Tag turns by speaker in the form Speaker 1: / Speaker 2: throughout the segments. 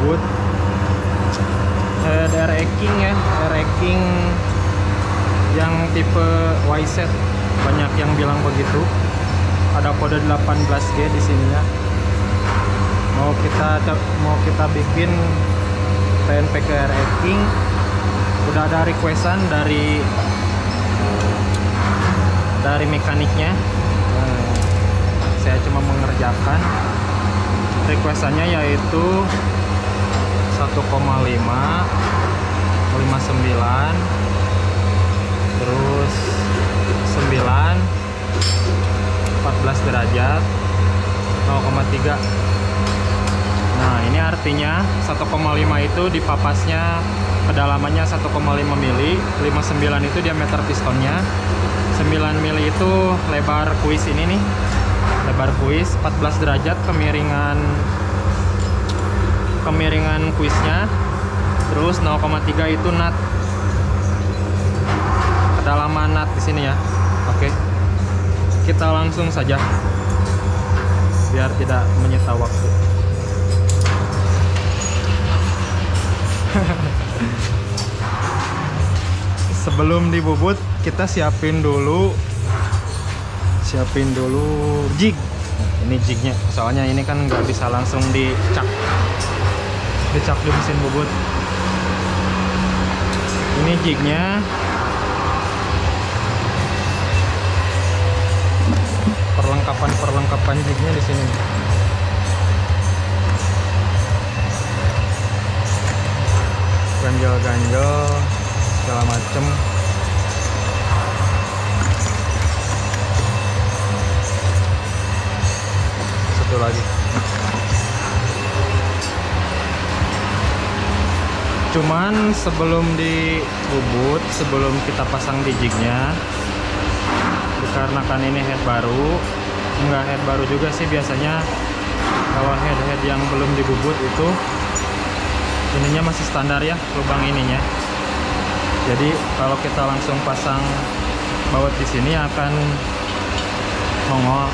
Speaker 1: bubut. Head air racking ya, air racking yang tipe YZ, banyak yang bilang begitu. Ada kode 18G di sininya. Mau kita bikin PNPK air racking. Udah ada requestan dari mekaniknya. Saya cuma mengerjakan requestannya, yaitu 1,5 59 terus 9 14 derajat 0,3. Nah, ini artinya 1,5 itu di papasnya kedalamannya 1,5 mili, 59 itu diameter pistonnya, 9 mili itu lebar kuis ini nih, lebar kuis, 14 derajat kemiringan kuisnya, terus 0,3 itu nut, kedalaman nut di sini ya. Oke, kita langsung saja biar tidak menyita waktu. Sebelum dibubut kita siapin dulu jig. Ini jignya, soalnya ini kan nggak bisa langsung dicak di mesin bubut. Ini jignya, perlengkapan jignya di sini. Ganjel segala macem. Satu lagi. Cuman sebelum dibubut, sebelum kita pasang di jignya, dikarenakan ini head baru, enggak head baru juga sih biasanya. Kalau head yang belum dibubut itu ininya masih standar ya, lubang ininya. Jadi kalau kita langsung pasang baut di sini akan nongol.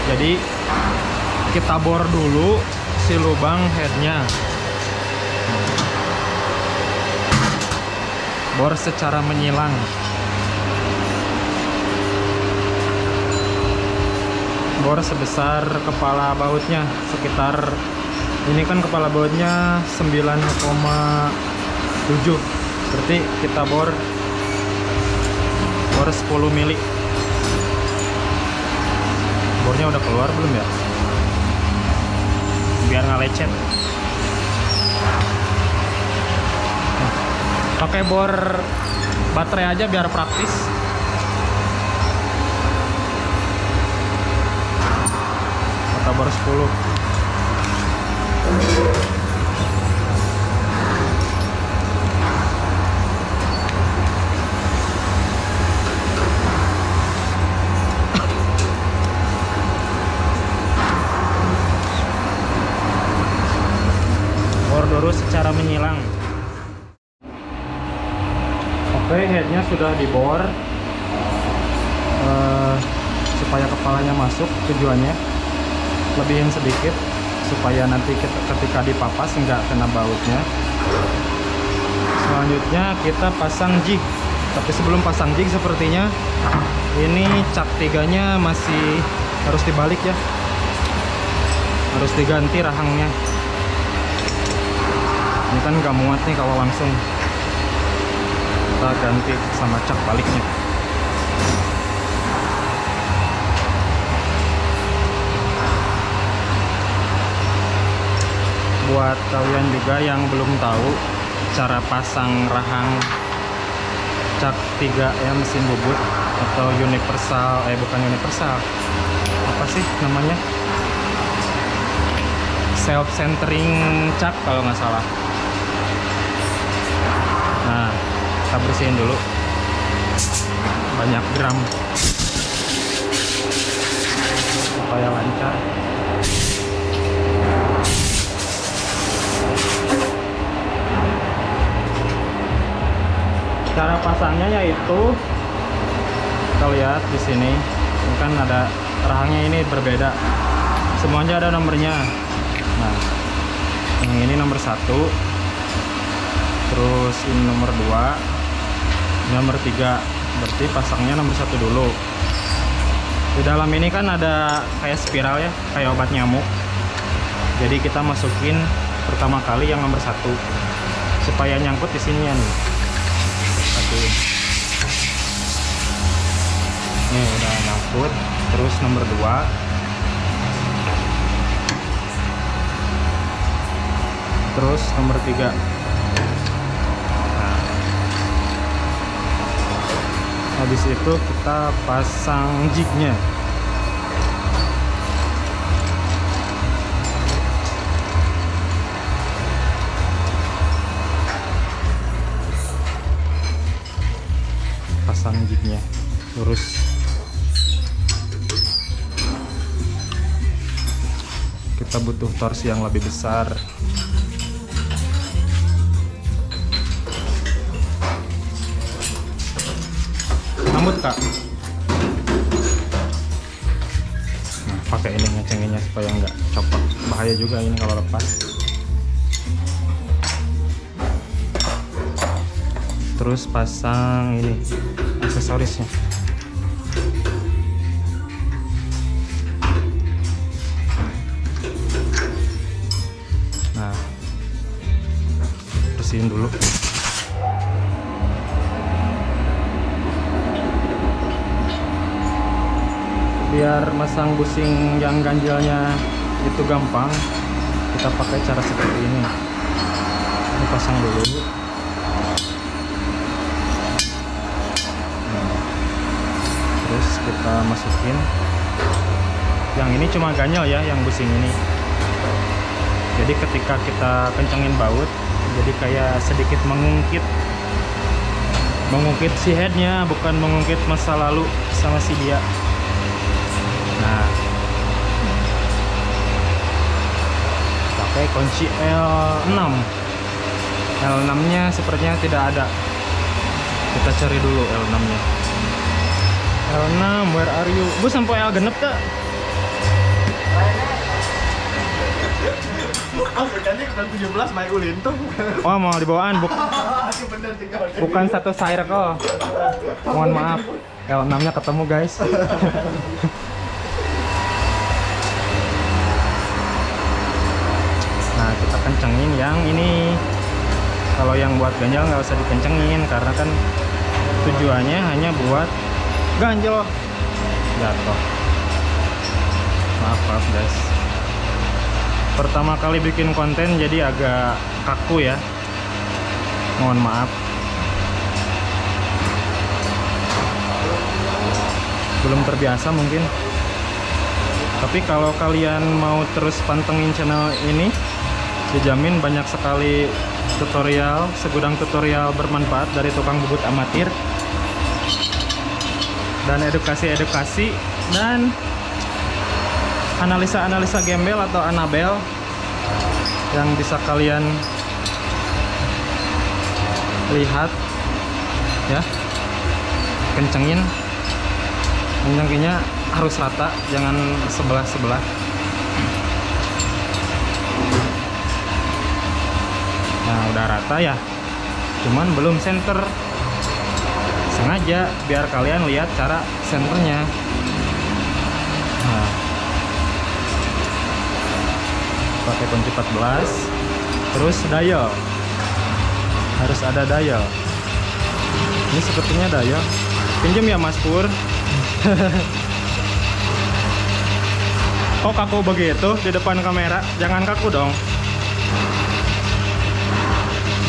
Speaker 1: Jadi kita bor dulu si lubang headnya, bor secara menyilang. Bor sebesar kepala bautnya, sekitar ini kan kepala bautnya 9,7, berarti kita bor 10 mili. Bornya udah keluar belum ya? Biar nggak lecet. Pakai bor baterai aja biar praktis. Atau bor 10. Bor dulu secara menyilang. Oke, headnya sudah dibor supaya kepalanya masuk. Tujuannya lebihin sedikit supaya nanti ketika dipapas nggak kena bautnya. Selanjutnya kita pasang jig. Tapi sebelum pasang jig, sepertinya ini cak 3-nya masih harus dibalik ya, harus diganti rahangnya. Ini kan nggak muat nih kalau langsung, kita ganti sama cak baliknya. Buat kalian juga yang belum tahu cara pasang rahang cak 3 ya, mesin bubut atau universal, bukan universal, apa sih namanya, self centering cak kalau nggak salah. Nah, kita bersihin dulu banyak gram supaya lancar. Cara pasangnya yaitu kita lihat di sini, ini kan ada rahangnya, ini berbeda, semuanya ada nomornya. Nah, Yang ini nomor 1, terus ini nomor 2, nomor 3. Berarti pasangnya nomor 1 dulu. Di dalam ini kan ada kayak spiral ya, kayak obat nyamuk. Jadi kita masukin pertama kali yang nomor 1 supaya nyangkut di sini ya nih. Satuin. Nih udah nyangkut. Terus nomor 2. Terus nomor 3. Nah, habis itu kita pasang jignya. Pasang jignya lurus. Kita butuh torsi yang lebih besar. Rambut kak. Nah, pakai ini ngecenginnya supaya nggak copot. Bahaya juga ini kalau lepas. Terus pasang ini aksesorisnya. Nah, bersihin dulu. Biar masang busing yang ganjalnya itu gampang, kita pakai cara seperti ini. Ini pasang dulu. Terus kita masukin. Yang ini cuma ganjal ya, yang busing ini. Jadi ketika kita kencengin baut, jadi kayak sedikit mengungkit si headnya, bukan mengungkit masa lalu sama si dia. Nah, pakai kunci L6. L6 nya sepertinya tidak ada. Kita cari dulu L6 nya. L6, where are you? Bu sampai L genep tak? Oh, mau dibawaan bukan satu sire kok. Mohon maaf, L6 nya ketemu guys. Nah, kita kencengin yang ini. Kalau yang buat ganjal nggak usah dikencengin, karena kan tujuannya hanya buat ganjel jatuh. Maaf guys, pertama kali bikin konten jadi agak kaku ya, mohon maaf. Belum terbiasa mungkin, tapi kalau kalian mau terus pantengin channel ini, dijamin banyak sekali tutorial, segudang tutorial bermanfaat dari tukang bubut amatir, dan edukasi-edukasi, dan analisa-analisa gembel atau anabel yang bisa kalian lihat ya. Kencengin, kencengnya harus rata, jangan sebelah-sebelah. Nah, udah rata ya, cuman belum center. Sengaja biar kalian lihat cara senternya. Nah, pakai kunci 14. Terus dial, harus ada dial. Ini sepertinya dial. Pinjam ya Mas Pur. Kok kaku begitu di depan kamera? Jangan kaku dong.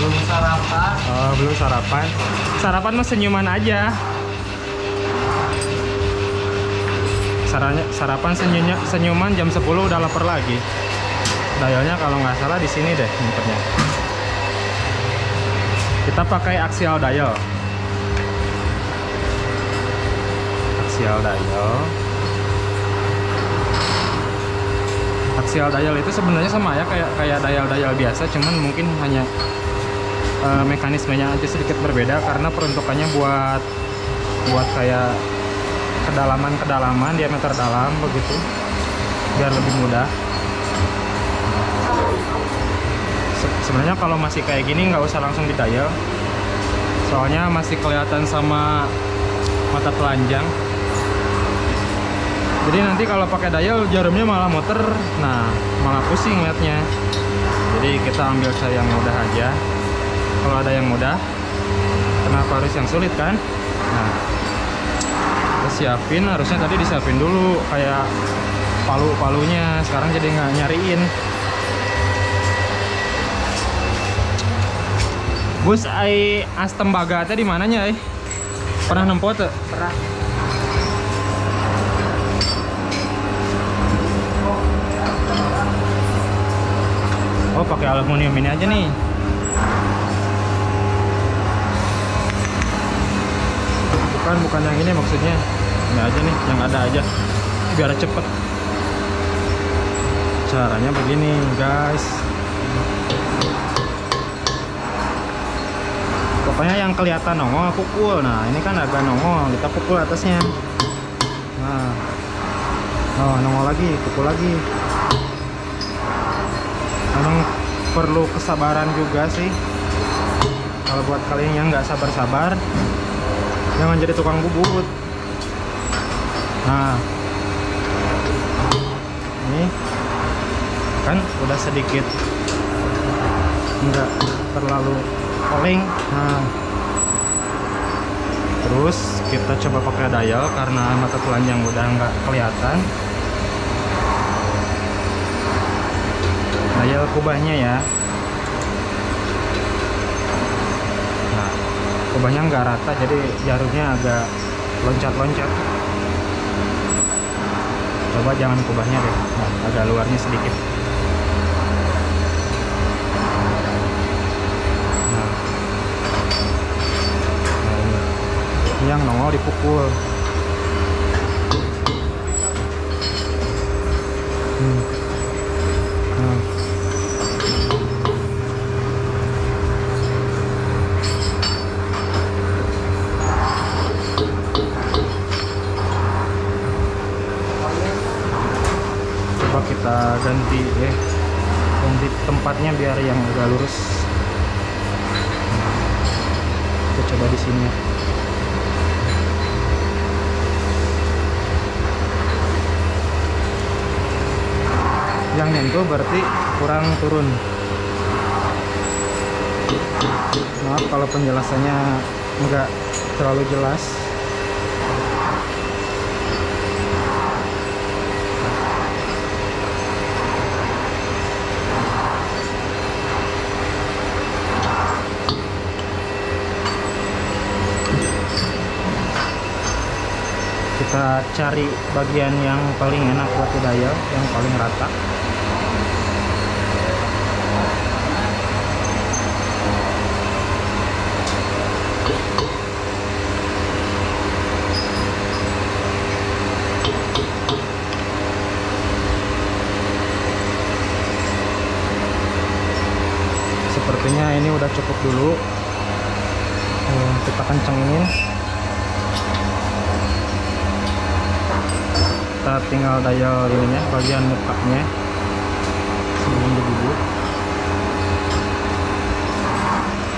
Speaker 2: Belum sarapan.
Speaker 1: Oh, belum sarapan. Sarapan mah senyuman aja. Sarapan senyuman jam 10 udah lapar lagi. Dialnya kalau nggak salah di sini deh nyimpennya. Kita pakai axial dial. Axial dial. Axial dial itu sebenarnya sama ya kayak dial biasa, cuman mungkin hanya mekanismenya aja sedikit berbeda, karena peruntukannya buat kayak kedalaman diameter dalam begitu, biar lebih mudah. Sebenarnya kalau masih kayak gini nggak usah langsung didial, soalnya masih kelihatan sama mata telanjang. Jadi nanti kalau pakai dial jarumnya malah muter, nah malah pusing liatnya. Jadi kita ambil cara yang mudah aja. Kalau ada yang mudah, kenapa harus yang sulit kan? Nah, kita siapin, harusnya tadi disiapin dulu kayak palu-palunya. Sekarang jadi nggak nyariin. Bus ai as tembaga teh di mananya Pernah nempot tuh?
Speaker 2: Pernah.
Speaker 1: Oh, pakai aluminium ini aja nih. Bukan yang ini maksudnya. Ini aja nih, yang ada aja. Biar cepet. Caranya begini, guys. Pokoknya yang kelihatan nongol pukul. Nah, ini kan agak nongol, kita pukul atasnya. Nah. Oh, nongol lagi, pukul lagi. Memang perlu kesabaran juga sih. Kalau buat kalian yang nggak sabar-sabar, jangan jadi tukang bubut. Nah, ini kan udah sedikit nggak terlalu oleng. Nah, terus kita coba pakai dial karena mata telanjang udah nggak kelihatan. Dial kubahnya ya. Nah, kubahnya nggak rata, jadi jarumnya agak loncat-loncat. Coba jangan kubahnya deh, nah, agak luarnya sedikit. Nah, ini yang nongol dipukul. Nah. Coba kita ganti tempatnya biar yang agak lurus. Kita coba di sini. Yang nyentuh berarti kurang turun. Maaf kalau penjelasannya enggak terlalu jelas. Kita cari bagian yang paling enak buat dial, yang paling rata. Sepertinya ini udah cukup dulu. Kita kencengin. Kita tinggal dial ininya, bagian mukanya sebelum dibubut.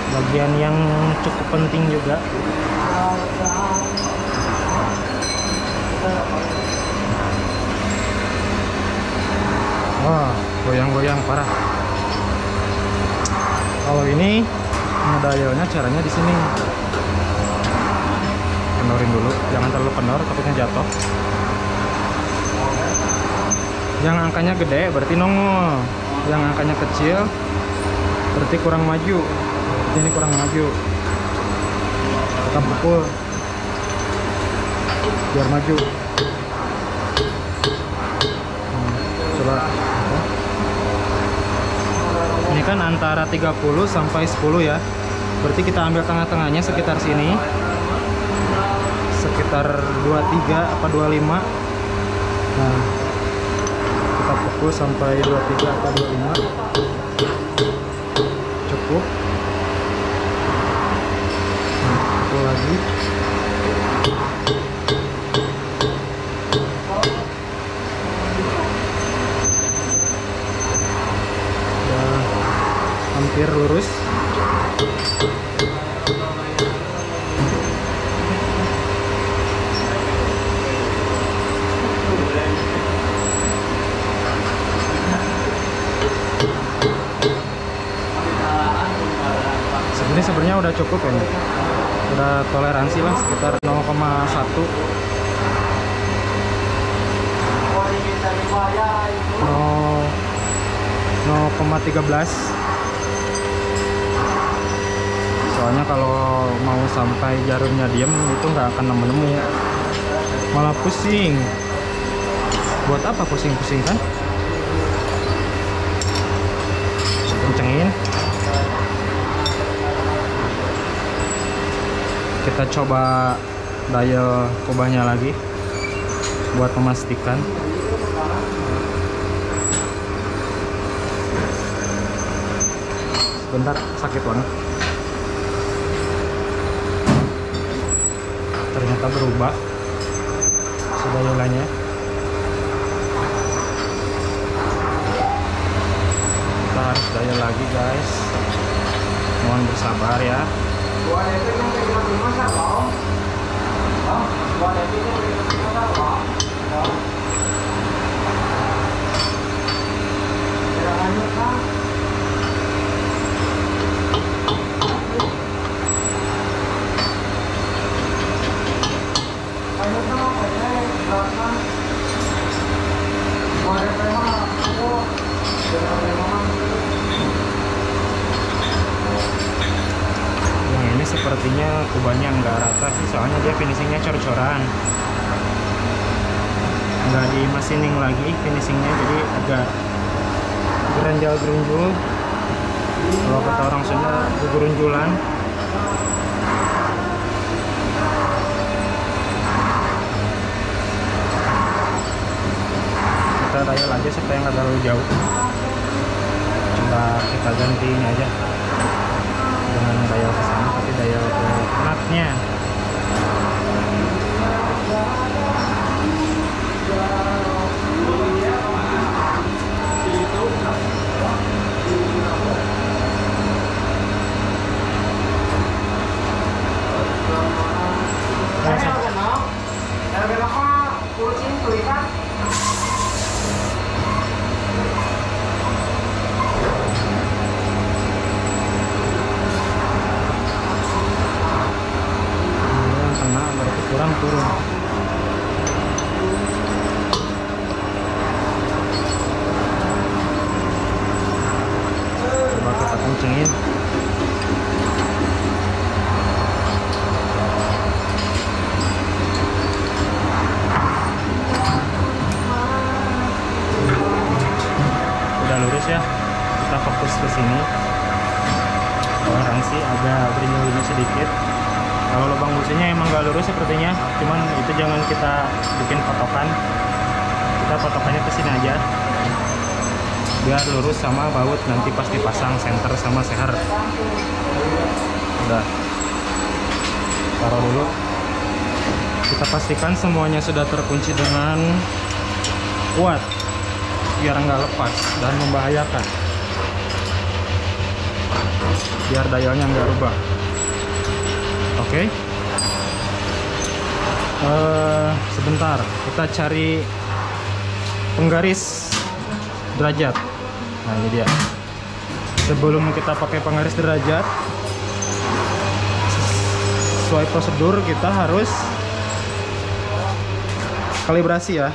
Speaker 1: Bagian yang cukup penting juga. Wah, goyang-goyang parah. Kalau ini ngedialnya caranya di sini. Kendorin dulu, jangan terlalu kendor, takutnya jatuh. Yang angkanya gede berarti nongol, yang angkanya kecil berarti kurang maju. Ini kurang maju, kita pukul biar maju. Coba ini kan antara 30 sampai 10 ya, berarti kita ambil tengah-tengahnya sekitar sini, sekitar 23 apa 25. Nah, kita pukul sampai 23 atau 25 cukup. Nah, pukul lagi. Udah hampir cukup ini, udah toleransi lah sekitar 0,1 0,13. Soalnya kalau mau sampai jarumnya diem itu nggak akan nemu-nemu, malah pusing. Buat apa pusing-pusing kan? Kencengin. Kita coba dial kubahnya lagi buat memastikan. Sebentar, sakit banget. Ternyata berubah dialnya. Kita harus dial lagi guys, mohon bersabar ya. Yang ini sepertinya kubahnya nggak rata sih, soalnya dia finishingnya cor-coran, nggak di machining lagi finishingnya, jadi agak gerenjal-gerunjul. Kalau kata orang Sunda, gerunjulan. Kita dial aja supaya nggak terlalu jauh. Coba kita ganti ini aja, jangan dial ke sana tapi dial ke nutnya. Kurang turun. Coba kita kencengin. Udah lurus ya. Kita fokus ke sini. Toleransi agak berinjil sedikit. Kalau lubang businya emang gak lurus sepertinya, cuman itu jangan kita bikin potokan. Kita potokannya ke sini aja, biar lurus sama baut nanti pas dipasang senter sama seher. Udah, taruh dulu. Kita pastikan semuanya sudah terkunci dengan kuat, biar nggak lepas dan membahayakan. Biar dialnya nggak rubah. Oke. Sebentar, kita cari penggaris derajat. Nah ini dia. Sebelum kita pakai penggaris derajat, sesuai prosedur kita harus kalibrasi ya.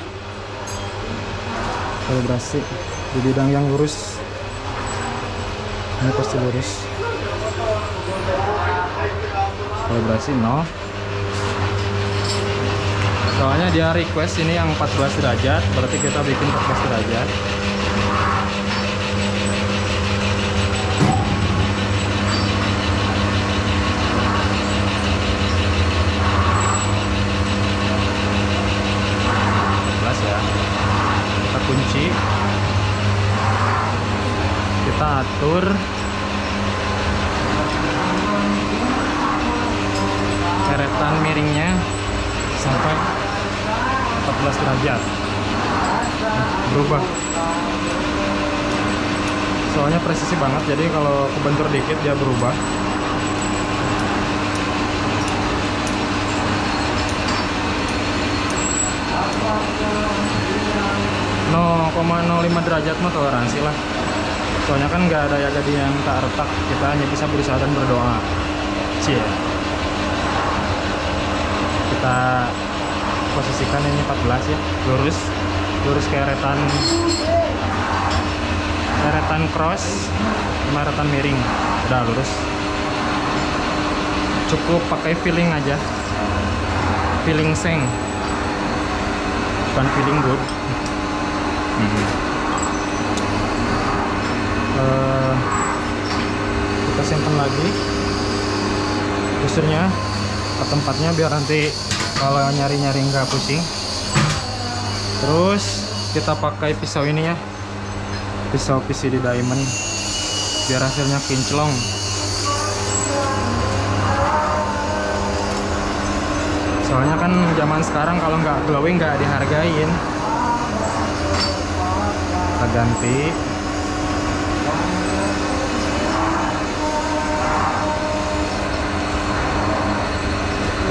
Speaker 1: Kalibrasi di bidang yang lurus. Ini pasti lurus. Kalibrasi 0. Soalnya dia request ini yang 14 derajat, berarti kita bikin 14 derajat. Ya. Kita kunci, kita atur ceretan miringnya sampai 14 derajat. Berubah, soalnya presisi banget, jadi kalau kebentur dikit dia berubah. No, 0,05 derajat mah toleransi lah. Soalnya kan nggak ada yang tak retak, kita hanya bisa berusaha dan berdoa. Cie. Kita posisikan ini 14 ya, lurus kayak retan cross sama retan miring. Udah lurus, cukup pakai feeling aja, feeling seng, bukan feeling good. Kita simpan lagi busurnya ke tempatnya biar nanti kalau nyari-nyari nggak pusing. Terus kita pakai pisau ini ya, pisau PCD Diamond, biar hasilnya kinclong. Soalnya kan zaman sekarang kalau nggak glowing nggak dihargain. Kita ganti.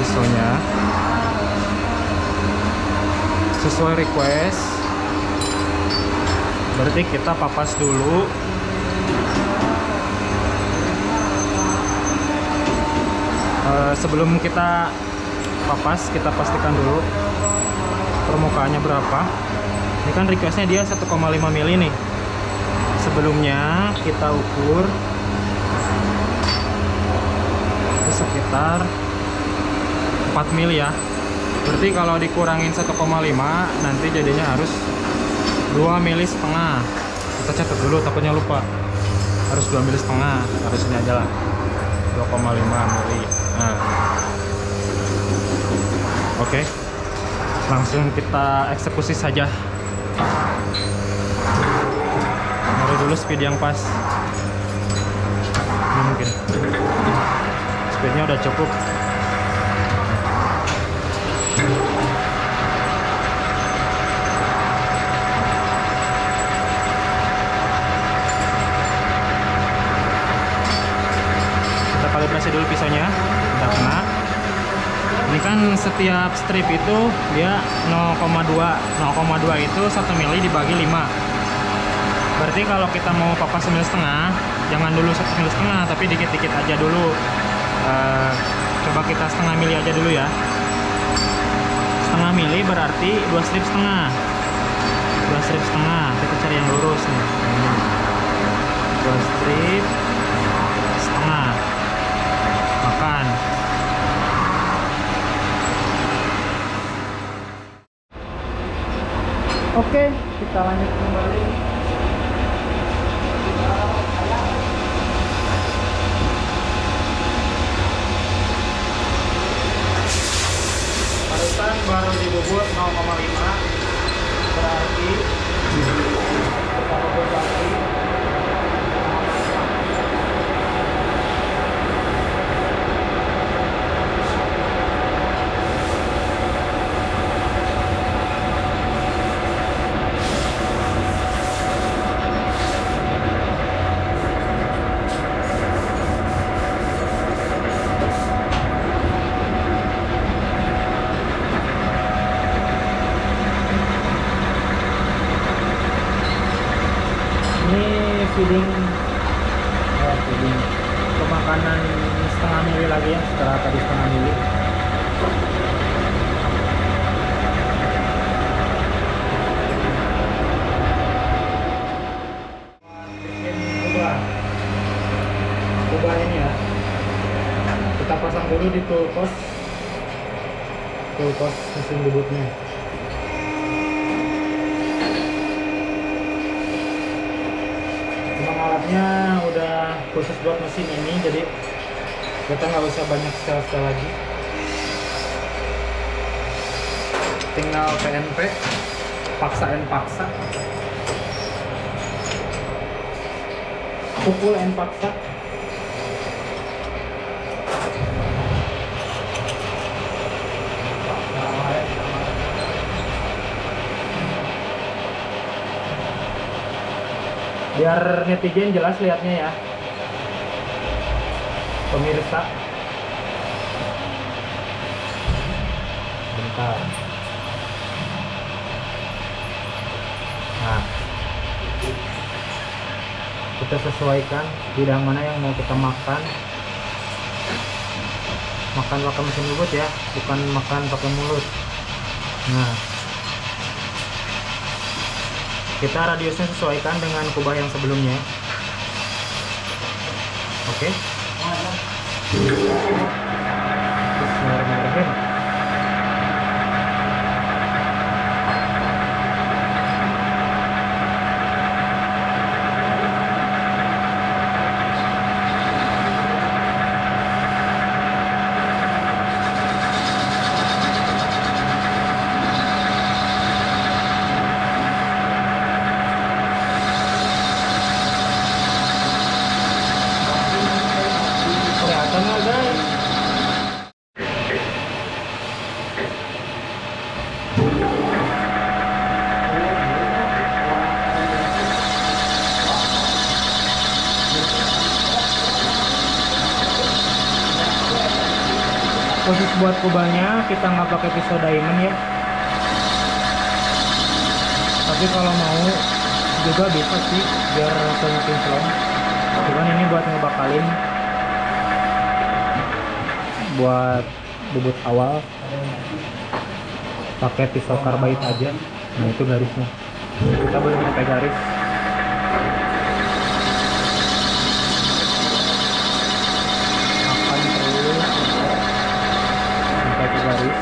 Speaker 1: Pisaunya sesuai request, berarti kita papas dulu. Sebelum kita papas, kita pastikan dulu permukaannya berapa. Ini kan requestnya dia 1,5 mili nih. Sebelumnya kita ukur itu sekitar 4 mili ya. Berarti kalau dikurangin 1,5 nanti jadinya harus 2,5 mili. Kita catat dulu takutnya lupa. Harus 2,5 mili. Harus ini aja lah, 2,5 mili. Nah, oke, langsung kita eksekusi saja. Nyari dulu speed yang pas. Ini mungkin speednya udah cukup. Kalibrasi dulu pisaunya, udah kena. Ini kan setiap strip itu dia 0,2 itu 1 mili dibagi 5. Berarti kalau kita mau papas 1,5 mili, jangan dulu 1,5 mili, tapi dikit-dikit aja dulu. Coba kita 0,5 mili aja dulu ya. 0,5 mili berarti 2 strip setengah. 2 strip setengah, kita cari yang lurus nih. 2 strip setengah. Makan. Oke, kita lanjut kembali. Barusan baru dibubut 0,5, berarti kita bubut lagi. Feeding pemakanan 0,5 mili lagi ya, setelah tadi 0,5 mili. Bikin ubah ini ya, kita pasang dulu di tool post mesin bubutnya. Alatnya udah khusus buat mesin ini, jadi kita nggak usah banyak setel lagi. Tinggal PNP, paksa, pukul paksa. Biar netizen jelas lihatnya ya, pemirsa. Bentar. Nah, kita sesuaikan bidang mana yang mau kita makan. makan pakai mesin bubut ya, bukan makan pakai mulut. Nah, kita radiusnya sesuaikan dengan kubah yang sebelumnya. Oke. Bismillahirrahmanirrahim. Kelihatan nggak guys? Khusus buat kubahnya kita nggak pakai pisau diamond ya, tapi kalau mau juga bisa sih biar rasanya kinclong. Cuman ini buat ngebakalin, buat bubut awal pakai pisau karbait aja. Nah itu garisnya, kita belum pakai garis. Akan terus sampai ke garis.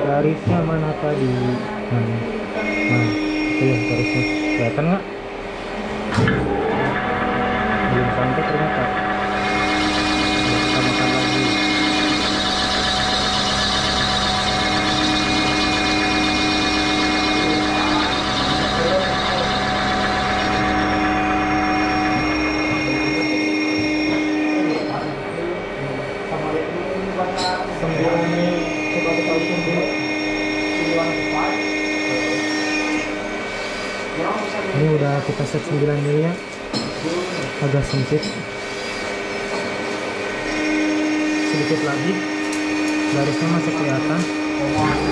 Speaker 1: Garisnya mana tadi? Nah itu ya garisnya, kelihatan nggak? Belum sampai ternyata. Kita makan lagi. Ini udah kita set 9 mili ya, agak sempit, sedikit lagi garisnya masih kelihatan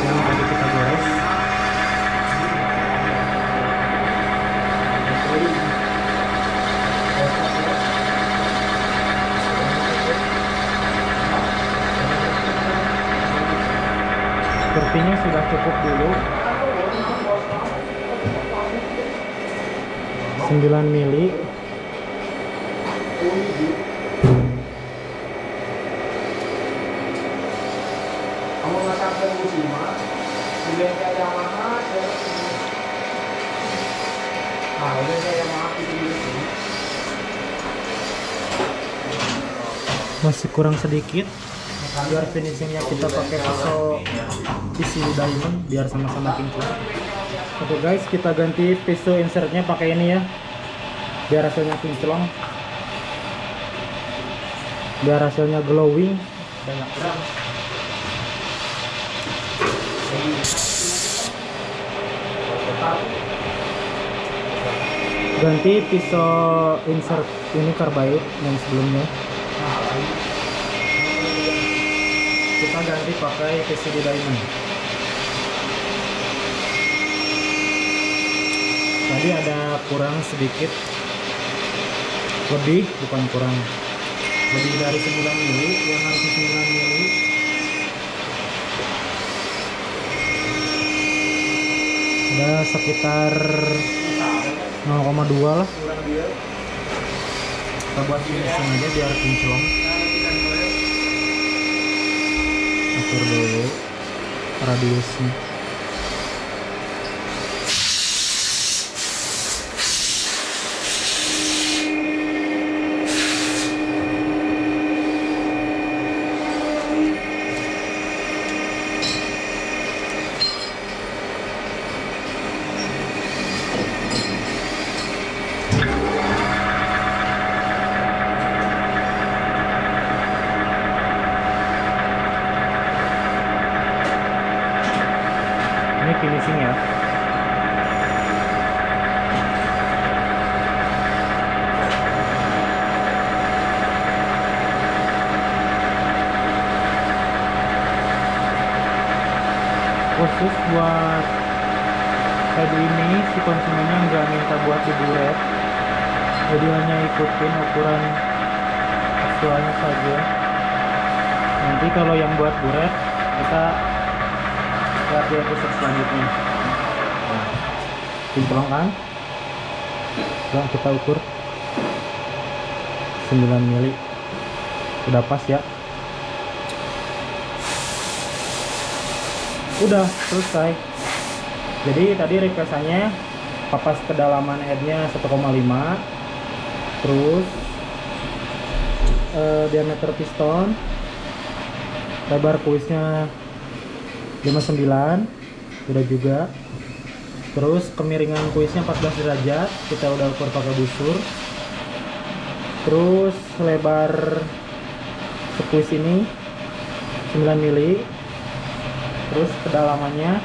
Speaker 1: yang tadi kita gores. Sepertinya sudah cukup dulu. 9 mili.
Speaker 2: Kamu masak musima, udah kayak Yamaha, udah kayak Yamaha itu.
Speaker 1: Masih kurang sedikit biar finishingnya kita pakai pisau isi diamond biar sama-sama kinclong. Oke guys, kita ganti pisau insertnya pakai ini ya, biar hasilnya kinclong, biar hasilnya glowing, banyak terang. Ganti pisau insert ini karbait yang sebelumnya, kita ganti pakai PCD diamond. Tadi ada kurang sedikit, lebih, bukan kurang, lebih dari 9 mili, yang harusnya 9 mili. Ada sekitar 0,2 lah. Kita buat finishing aja biar kinclong. Atur dulu radiusnya. Ini finishing ya. Khusus buat head ini si konsumennya nggak minta buat diburet, jadi hanya ikutin ukuran aktualnya saja. Nanti kalau yang buat buret kita lihat di episode selanjutnya. Nah, kinclong kan? Sekarang kita ukur 9 mili, udah pas ya. Udah selesai. Jadi tadi requestannya papas kedalaman headnya 1,5, terus diameter piston, lebar kuisnya 59, udah juga. Terus kemiringan kuisnya 14 derajat, kita udah ukur pakai busur. Terus lebar sekuis ini 9 mili. Terus kedalamannya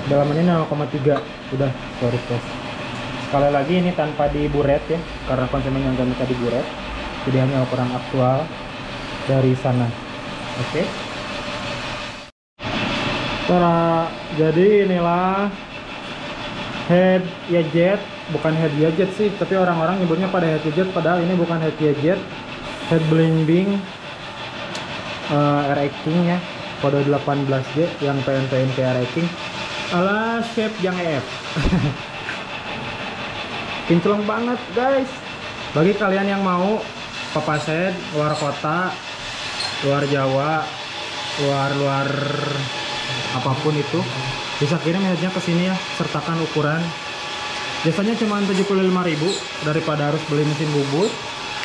Speaker 1: 0,3, udah sorry guys. Sekali lagi ini tanpa diburet ya, karena konsumen yang minta diburet, jadi hanya ukuran aktual dari sana. Oke. Jadi inilah head Yajet, bukan head Yajet sih, tapi orang-orang nyebutnya pada head Yajet, padahal ini bukan head Yajet, head Blinding R-King ya, kode 18G yang PNPN ke R-King ala shape yang EF. Kinclong banget guys. Bagi kalian yang mau papas head luar kota, luar Jawa, luar apapun itu, bisa kirim headnya ke sini ya, sertakan ukuran. Biasanya cuma 75.000, daripada harus beli mesin bubut,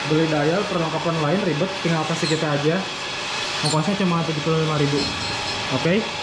Speaker 1: beli dial, perlengkapan lain ribet, tinggal kasih kita aja. Ongkosnya cuma 75.000. Oke.